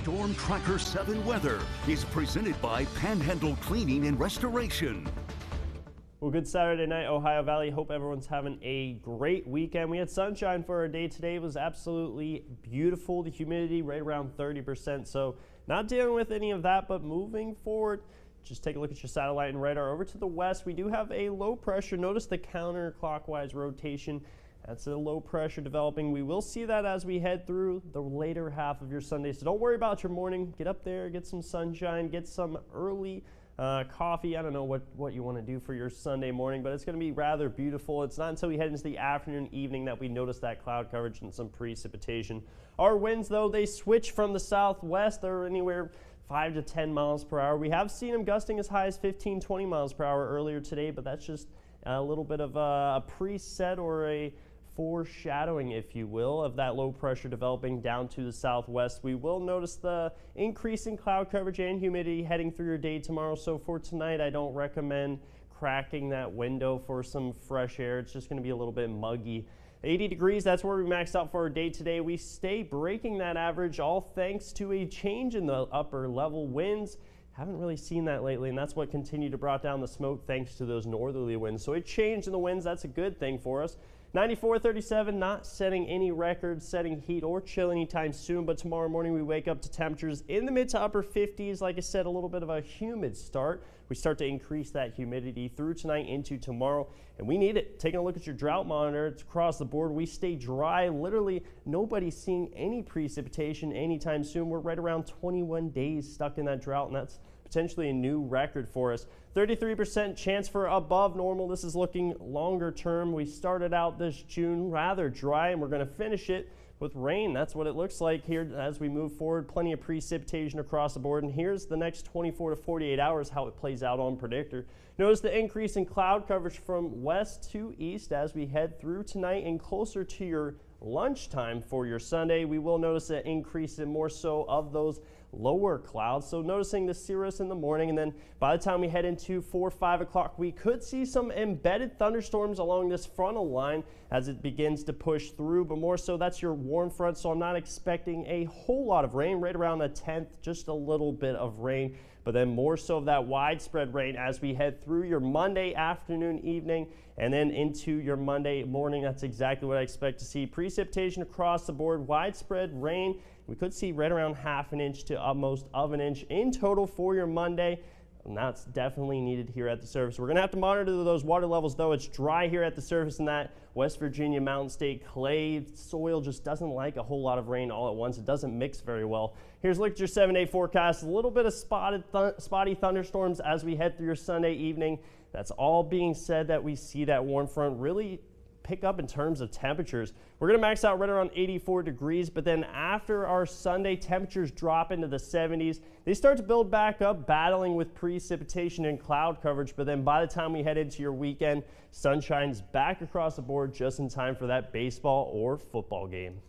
Storm Tracker 7 weather is presented by Panhandle Cleaning and Restoration. Well, good Saturday night, Ohio Valley. Hope everyone's having a great weekend. We had sunshine for our day today. It was absolutely beautiful. The humidity right around 30%. So not dealing with any of that, but moving forward, just take a look at your satellite and radar. Over to the west, we do have a low pressure. Notice the counterclockwise rotation. That's a low pressure developing. We will see that as we head through the later half of your Sunday. So don't worry about your morning. Get up there, get some sunshine, get some early coffee. I don't know what you want to do for your Sunday morning, but it's going to be rather beautiful. It's not until we head into the afternoon, evening that we notice that cloud coverage and some precipitation. Our winds, though, they switch from the southwest. They're anywhere 5 to 10 miles per hour. We have seen them gusting as high as 15, 20 miles per hour earlier today, but that's just a little bit of a preset or a foreshadowing, if you will, of that low pressure developing down to the southwest. We will notice the increase in cloud coverage and humidity heading through your day tomorrow. So for tonight, I don't recommend cracking that window for some fresh air. It's just going to be a little bit muggy. 80 degrees, that's where we maxed out for our day today. We stay breaking that average, all thanks to a change in the upper level winds. Haven't really seen that lately, and that's what continued to brought down the smoke thanks to those northerly winds. So a change in the winds, that's a good thing for us. 94-37, not setting any records, setting heat or chill anytime soon, but tomorrow morning we wake up to temperatures in the mid to upper 50s. Like I said, a little bit of a humid start. We start to increase that humidity through tonight into tomorrow, and we need it. Taking a look at your drought monitor, it's across the board. We stay dry. Literally, nobody's seeing any precipitation anytime soon. We're right around 21 days stuck in that drought, and that's potentially a new record for us. 33% chance for above normal. This is looking longer term. We started out this June rather dry, and we're going to finish it with rain. That's what it looks like here as we move forward. Plenty of precipitation across the board. And here's the next 24 to 48 hours, how it plays out on Predictor. Notice the increase in cloud coverage from west to east as we head through tonight and closer to your lunchtime for your Sunday. We will notice an increase in more so of those lower clouds. So noticing the cirrus in the morning, and then by the time we head into 4 or 5 o'clock, we could see some embedded thunderstorms along this frontal line as it begins to push through, but more so that's your warm front. So I'm not expecting a whole lot of rain, right around a tenth, just a little bit of rain, but then more so of that widespread rain as we head through your Monday afternoon, evening, and then into your Monday morning. That's exactly what I expect to see. Precipitation across the board, widespread rain. We could see right around ½ an inch to almost of an inch in total for your Monday. And that's definitely needed here at the surface. We're going to have to monitor those water levels, though. It's dry here at the surface, and that West Virginia Mountain State clay soil just doesn't like a whole lot of rain all at once. It doesn't mix very well. Here's a look at your 7-day forecast. A little bit of spotty thunderstorms as we head through your Sunday evening. That's all being said that we see that warm front really pick up in terms of temperatures. We're going to max out right around 84 degrees, but then after our Sunday, temperatures drop into the 70s. They start to build back up, battling with precipitation and cloud coverage, but then by the time we head into your weekend, sunshine's back across the board just in time for that baseball or football game.